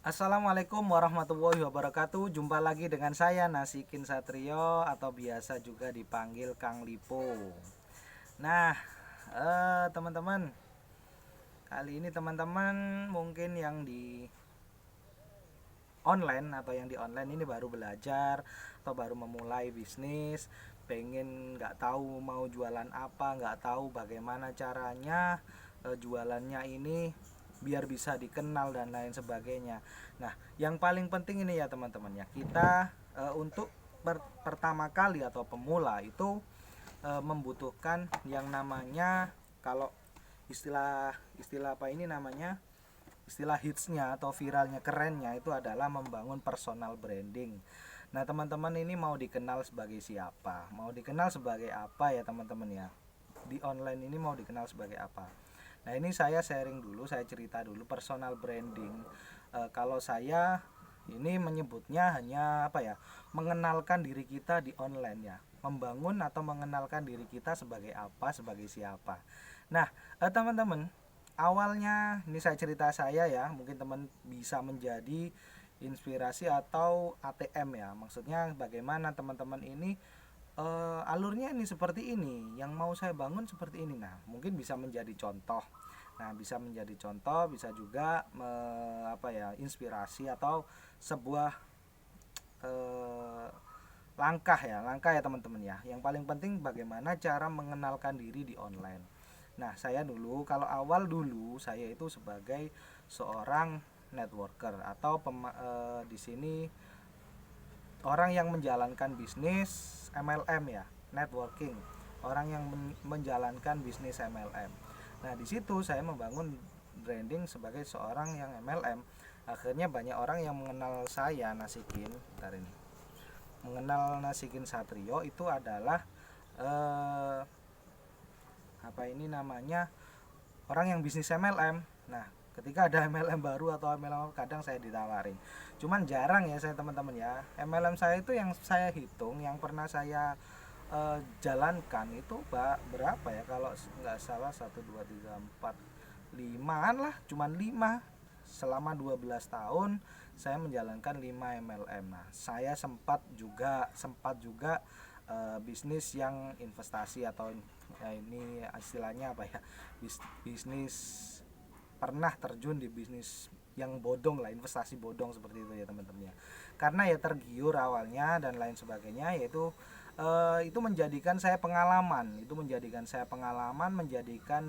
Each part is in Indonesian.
Assalamualaikum warahmatullahi wabarakatuh. Jumpa lagi dengan saya Nasikin Satrio atau biasa juga dipanggil Kang Lipo. Nah, teman-teman, kali ini teman-teman mungkin yang di online atau yang di online ini baru belajar atau baru memulai bisnis, pengen nggak tahu mau jualan apa, nggak tahu bagaimana caranya jualannya ini biar bisa dikenal dan lain sebagainya. Nah, yang paling penting ini ya teman-teman ya, kita untuk pertama kali atau pemula itu membutuhkan yang namanya, kalau istilah istilah apa ini namanya, istilah hitsnya atau viralnya, kerennya itu adalah membangun personal branding. Nah teman-teman, ini mau dikenal sebagai siapa, mau dikenal sebagai apa ya teman-teman ya, di online ini mau dikenal sebagai apa. Nah ini saya sharing dulu, saya cerita dulu personal branding. Kalau saya ini menyebutnya hanya apa ya, mengenalkan diri kita di online ya, membangun atau mengenalkan diri kita sebagai apa, sebagai siapa. Nah teman-teman, awalnya ini saya cerita saya ya, mungkin teman bisa menjadi inspirasi atau ATM ya, maksudnya bagaimana teman-teman ini alurnya ini seperti ini, yang mau saya bangun seperti ini. Nah mungkin bisa menjadi contoh. Nah bisa menjadi contoh, bisa juga apa ya, inspirasi atau sebuah eh, langkah ya teman-teman ya. Yang paling penting bagaimana cara mengenalkan diri di online. Nah saya dulu, kalau awal dulu saya itu sebagai seorang networker atau di sini orang yang menjalankan bisnis MLM ya, networking, orang yang menjalankan bisnis MLM. Nah di situ saya membangun branding sebagai seorang yang MLM. Akhirnya banyak orang yang mengenal saya Nasikin, bentar ini, mengenal Nasikin Satrio itu adalah eh, apa ini namanya, orang yang bisnis MLM. Nah ketika ada MLM baru atau MLM, kadang saya ditawarin, cuman jarang ya saya teman-teman ya. MLM saya itu yang saya hitung, yang pernah saya jalankan itu berapa ya, kalau nggak salah, 1 2 3 4 5an lah, cuman 5 selama 12 tahun saya menjalankan 5 MLM. Nah saya sempat juga bisnis yang investasi atau ya ini istilahnya apa ya, bisnis, pernah terjun di bisnis yang bodong lah, investasi bodong seperti itu ya teman-teman ya. Karena ya tergiur awalnya dan lain sebagainya, yaitu itu menjadikan saya pengalaman, menjadikan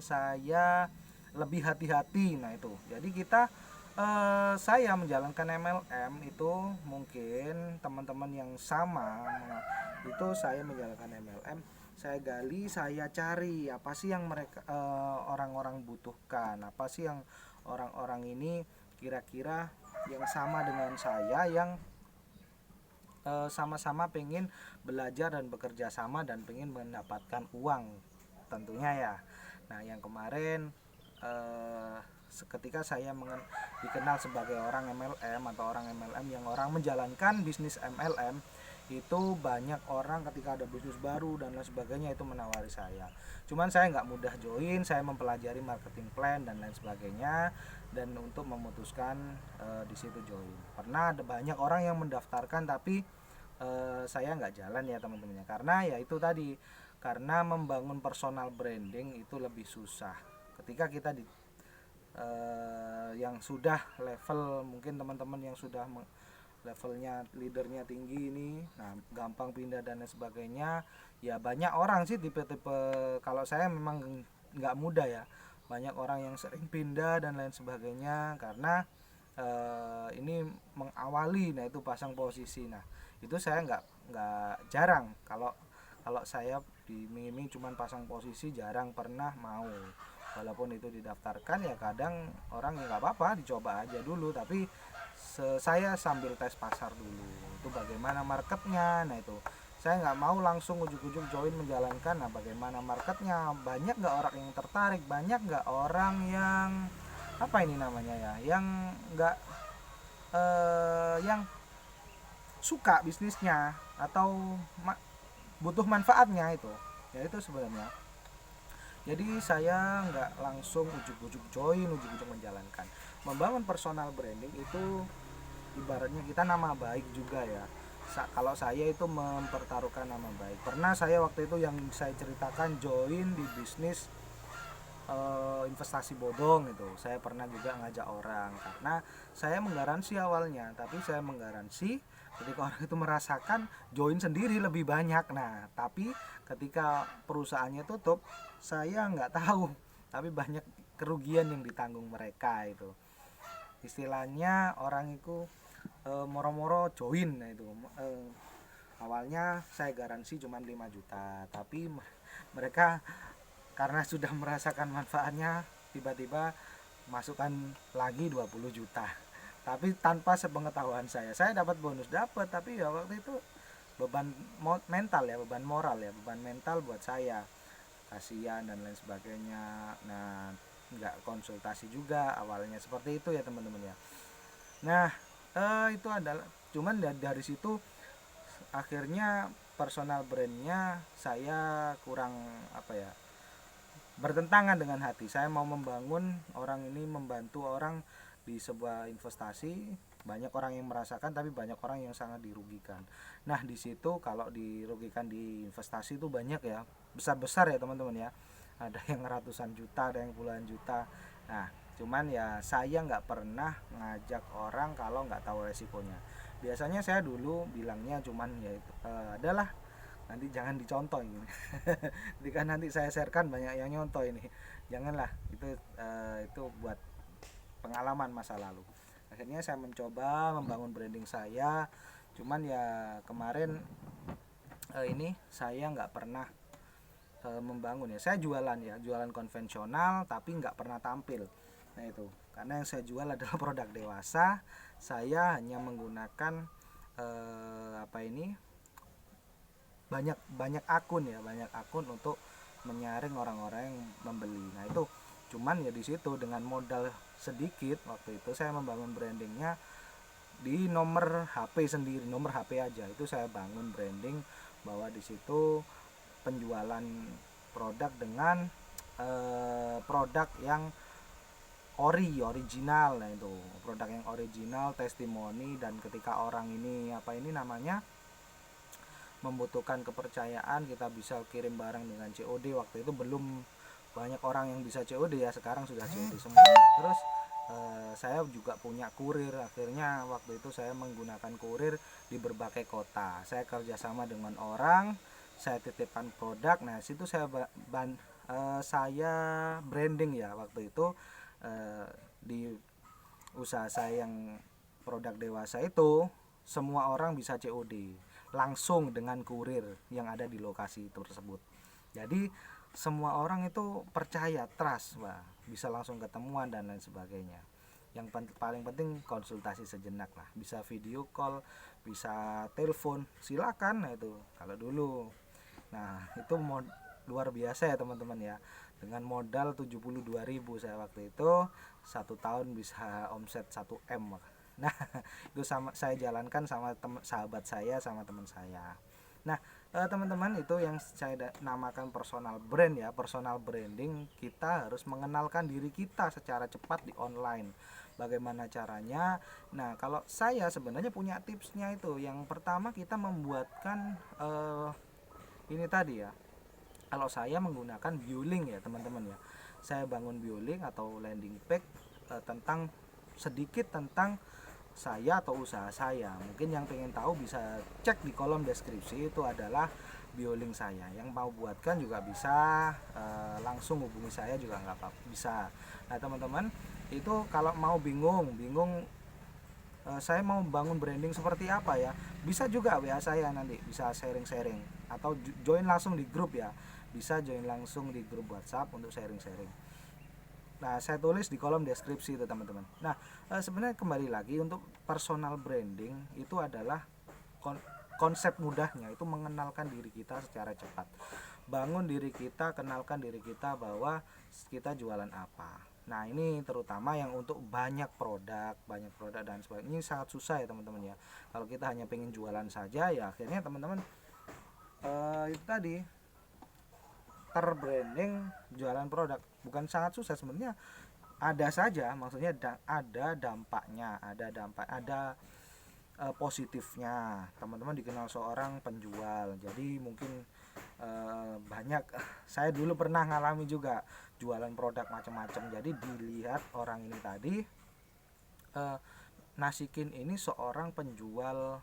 saya lebih hati-hati. Nah itu jadi kita, saya menjalankan MLM itu, mungkin teman-teman yang sama itu, saya menjalankan MLM, saya gali, saya cari apa sih yang mereka orang-orang butuhkan, apa sih yang orang-orang ini kira-kira yang sama dengan saya, yang sama-sama pengen belajar dan bekerja sama dan pengen mendapatkan uang tentunya ya. Nah yang kemarin ketika saya dikenal sebagai orang MLM atau orang MLM, yang orang menjalankan bisnis MLM, itu banyak orang ketika ada bisnis baru dan lain sebagainya itu menawari saya. Cuman saya nggak mudah join, saya mempelajari marketing plan dan lain sebagainya, dan untuk memutuskan di situ join. Pernah ada banyak orang yang mendaftarkan tapi saya nggak jalan ya teman-temannya, karena ya itu tadi, karena membangun personal branding itu lebih susah ketika kita di yang sudah level, mungkin teman-teman yang sudah levelnya leadernya tinggi ini, nah gampang pindah dan lain sebagainya. Ya banyak orang sih tipe-tipe, kalau saya memang nggak mudah ya, banyak orang yang sering pindah dan lain sebagainya karena ini mengawali, nah itu pasang posisi. Nah itu saya nggak jarang, kalau kalau saya diiming-iming cuman pasang posisi, jarang pernah mau. Walaupun itu didaftarkan ya kadang orang ya nggak apa-apa, dicoba aja dulu, tapi saya sambil tes pasar dulu itu bagaimana marketnya. Nah itu saya nggak mau langsung ujuk-ujuk join menjalankan. Nah bagaimana marketnya, banyak nggak orang yang tertarik, banyak nggak orang yang apa ini namanya ya, yang nggak yang suka bisnisnya atau butuh manfaatnya itu, ya itu sebenarnya. Jadi saya nggak langsung ujuk-ujuk join, ujuk-ujuk menjalankan. Membangun personal branding itu ibaratnya kita nama baik juga ya. Kalau saya itu mempertaruhkan nama baik. Pernah saya waktu itu yang saya ceritakan join di bisnis investasi bodong itu, saya pernah juga ngajak orang karena saya menggaransi awalnya, tapi saya menggaransi ketika orang itu merasakan join sendiri lebih banyak. Nah tapi ketika perusahaannya tutup saya nggak tahu, tapi banyak kerugian yang ditanggung mereka itu. Istilahnya orang itu moro-moro join. Nah itu awalnya saya garansi cuma 5 juta, tapi mereka karena sudah merasakan manfaatnya tiba-tiba masukkan lagi 20 juta, tapi tanpa sepengetahuan saya dapat bonus, dapat, tapi ya waktu itu beban mental ya, beban moral ya, beban mental buat saya, kasihan dan lain sebagainya. Nah nggak konsultasi juga awalnya, seperti itu ya teman-teman ya. Nah itu adalah cuman dari situ akhirnya personal brandnya saya kurang apa ya, bertentangan dengan hati. Saya mau membangun orang ini, membantu orang di sebuah investasi, banyak orang yang merasakan tapi banyak orang yang sangat dirugikan. Nah di situ kalau dirugikan di investasi itu banyak ya, besar-besar ya teman-teman ya, ada yang ratusan juta, ada yang puluhan juta. Nah cuman ya saya nggak pernah ngajak orang kalau nggak tahu resikonya. Biasanya saya dulu bilangnya cuman ya adalah nanti jangan dicontoh ini. Jika nanti saya sharekan banyak yang nyontoh ini, janganlah, itu buat pengalaman masa lalu. Akhirnya saya mencoba membangun branding saya, cuman ya kemarin ini saya nggak pernah membangun ya. Saya jualan ya, jualan konvensional tapi nggak pernah tampil. Nah itu karena yang saya jual adalah produk dewasa. Saya hanya menggunakan apa ini, banyak akun ya, banyak akun untuk menyaring orang-orang yang membeli. Nah itu cuman ya di situ dengan modal sedikit waktu itu saya membangun brandingnya di nomor HP sendiri, nomor HP aja itu saya bangun branding bahwa di situ penjualan produk dengan produk yang original. Nah itu produk yang original, testimoni, dan ketika orang ini apa ini namanya membutuhkan kepercayaan, kita bisa kirim barang dengan COD. Waktu itu belum banyak orang yang bisa COD ya, sekarang sudah COD semua. Terus saya juga punya kurir, akhirnya waktu itu saya menggunakan kurir di berbagai kota. Saya kerjasama dengan orang, saya titipkan produk. Nah situ saya saya branding ya waktu itu di usaha saya yang produk dewasa itu semua orang bisa COD langsung dengan kurir yang ada di lokasi tersebut. Jadi semua orang itu percaya, trust, wah, bisa langsung ketemuan dan lain sebagainya. Yang paling penting konsultasi sejenak lah, bisa video call, bisa telepon, silakan. Nah itu kalau dulu. Nah itu luar biasa ya teman-teman ya, dengan modal 72.000 saya waktu itu 1 tahun bisa omset 1 M. Nah itu sama saya jalankan sama sahabat saya, sama teman saya. Nah teman-teman, itu yang saya namakan personal brand ya. Personal branding, kita harus mengenalkan diri kita secara cepat di online. Bagaimana caranya? Nah kalau saya sebenarnya punya tipsnya. Itu yang pertama, kita membuatkan ini tadi ya, kalau saya menggunakan Biolink ya teman-teman ya, saya bangun Biolink atau landing page tentang sedikit tentang saya atau usaha saya. Mungkin yang pengen tahu bisa cek di kolom deskripsi, itu adalah Biolink saya. Yang mau buatkan juga bisa langsung hubungi saya juga nggak apa-apa, bisa. Nah teman-teman, itu kalau mau bingung saya mau bangun branding seperti apa ya, bisa juga WA saya, nanti bisa sharing-sharing atau join langsung di grup ya, bisa join langsung di grup WhatsApp untuk sharing-sharing. Nah saya tulis di kolom deskripsi itu teman-teman. Nah sebenarnya kembali lagi, untuk personal branding itu adalah konsep mudahnya itu mengenalkan diri kita secara cepat. Bangun diri kita, kenalkan diri kita bahwa kita jualan apa. Nah ini terutama yang untuk banyak produk dan sebagainya, ini sangat susah ya teman-teman ya. Kalau kita hanya pengen jualan saja ya akhirnya teman-teman itu tadi terbranding jualan produk, bukan sangat susah sebenarnya, ada saja, maksudnya ada dampaknya, ada positifnya. Teman-teman dikenal seorang penjual, jadi mungkin banyak saya dulu pernah ngalami juga jualan produk macam-macam. Jadi dilihat orang ini tadi, Nasikin ini seorang penjual,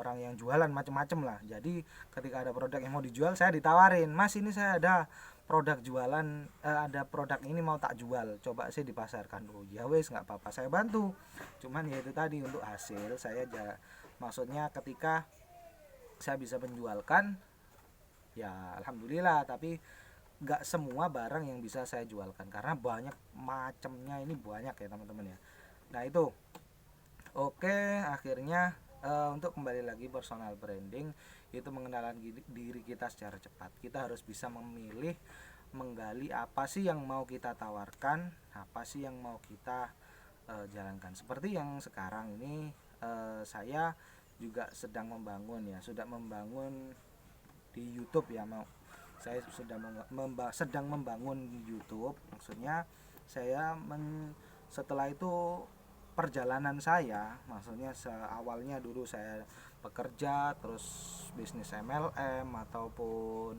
orang yang jualan macam-macam lah. Jadi ketika ada produk yang mau dijual, saya ditawarin, "Mas, ini saya ada produk jualan, ada produk ini mau tak jual, coba sih dipasarkan." Oh ya wes, nggak apa-apa, saya bantu. Cuman ya itu tadi, untuk hasil saya maksudnya ketika saya bisa menjualkan, ya alhamdulillah. Tapi nggak semua barang yang bisa saya jualkan karena banyak macamnya, ini banyak ya teman-teman ya. Nah itu, oke, akhirnya untuk kembali lagi personal branding itu mengenalkan diri kita secara cepat. Kita harus bisa memilih, menggali apa sih yang mau kita tawarkan, apa sih yang mau kita jalankan. Seperti yang sekarang ini saya juga sedang membangun ya, sudah membangun di YouTube ya, saya sudah sedang membangun YouTube. Maksudnya saya setelah itu perjalanan saya, maksudnya awalnya dulu saya bekerja, terus bisnis MLM ataupun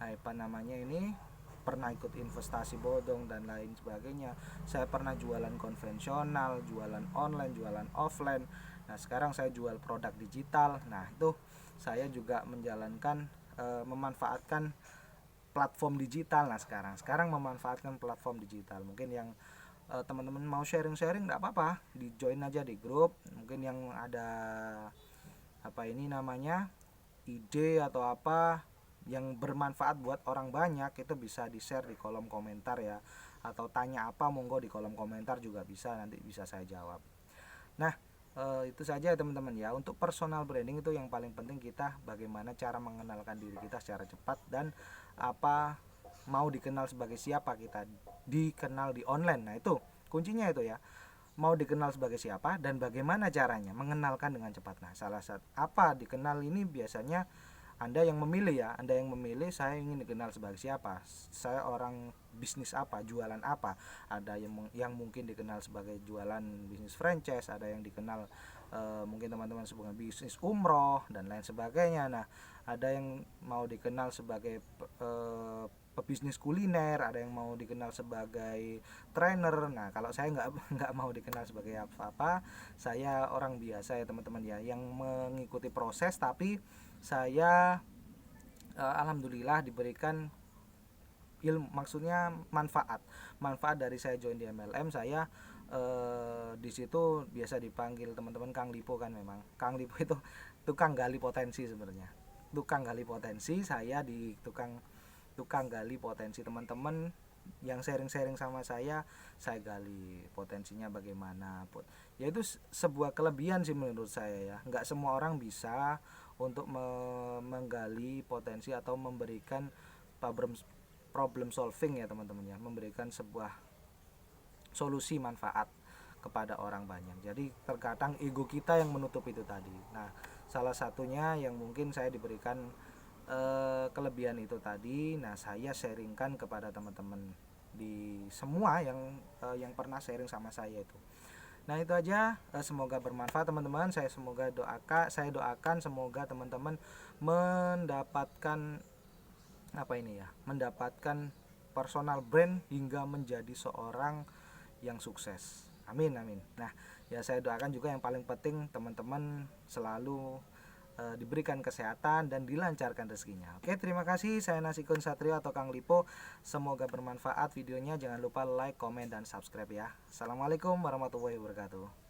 apa namanya ini, pernah ikut investasi bodong dan lain sebagainya. Saya pernah jualan konvensional, jualan online, jualan offline. Nah sekarang saya jual produk digital. Nah itu saya juga menjalankan, memanfaatkan platform digital. Nah sekarang memanfaatkan platform digital. Mungkin yang teman-teman mau sharing-sharing, nggak apa-apa, di join aja di grup. Mungkin yang ada apa ini namanya, ide atau apa yang bermanfaat buat orang banyak, itu bisa di share di kolom komentar ya, atau tanya apa monggo di kolom komentar juga bisa, nanti bisa saya jawab. Nah itu saja teman-teman ya. Untuk personal branding itu yang paling penting, kita bagaimana cara mengenalkan diri kita secara cepat, dan apa mau dikenal sebagai siapa, kita dikenal di online. Nah itu kuncinya itu ya, mau dikenal sebagai siapa dan bagaimana caranya mengenalkan dengan cepat. Nah salah satu apa dikenal ini biasanya anda yang memilih ya, Anda yang memilih, saya ingin dikenal sebagai siapa, saya orang bisnis apa, jualan apa. Ada yang mungkin dikenal sebagai jualan bisnis franchise, ada yang dikenal mungkin teman-teman sebagai bisnis umroh dan lain sebagainya. Nah ada yang mau dikenal sebagai pebisnis kuliner, ada yang mau dikenal sebagai trainer. Nah kalau saya nggak mau dikenal sebagai apa-apa, saya orang biasa ya teman-teman ya, yang mengikuti proses, tapi saya alhamdulillah diberikan ilmu, maksudnya manfaat dari saya join di MLM. Saya di situ biasa dipanggil teman-teman Kang Lipo kan. Memang Kang Lipo itu tukang gali potensi sebenarnya, tukang gali potensi. Saya di tukang gali potensi teman-teman yang sharing-sharing sama saya gali potensinya bagaimana. Ya itu sebuah kelebihan sih menurut saya ya. Nggak semua orang bisa untuk menggali potensi atau memberikan problem solving ya teman-teman ya, memberikan sebuah solusi manfaat kepada orang banyak. Jadi terkadang ego kita yang menutup itu tadi. Nah salah satunya yang mungkin saya diberikan kelebihan itu tadi. Nah saya sharingkan kepada teman-teman di semua yang pernah sharing sama saya itu. Nah itu aja, semoga bermanfaat teman-teman. Saya doakan semoga teman-teman mendapatkan apa ini ya, mendapatkan personal brand hingga menjadi seorang yang sukses. Amin amin. Nah ya saya doakan juga yang paling penting teman-teman selalu diberikan kesehatan dan dilancarkan rezekinya. Oke, terima kasih. Saya Nasikun Satrio atau Kang Lipo. Semoga bermanfaat videonya. Jangan lupa like, komen, dan subscribe ya. Assalamualaikum warahmatullahi wabarakatuh.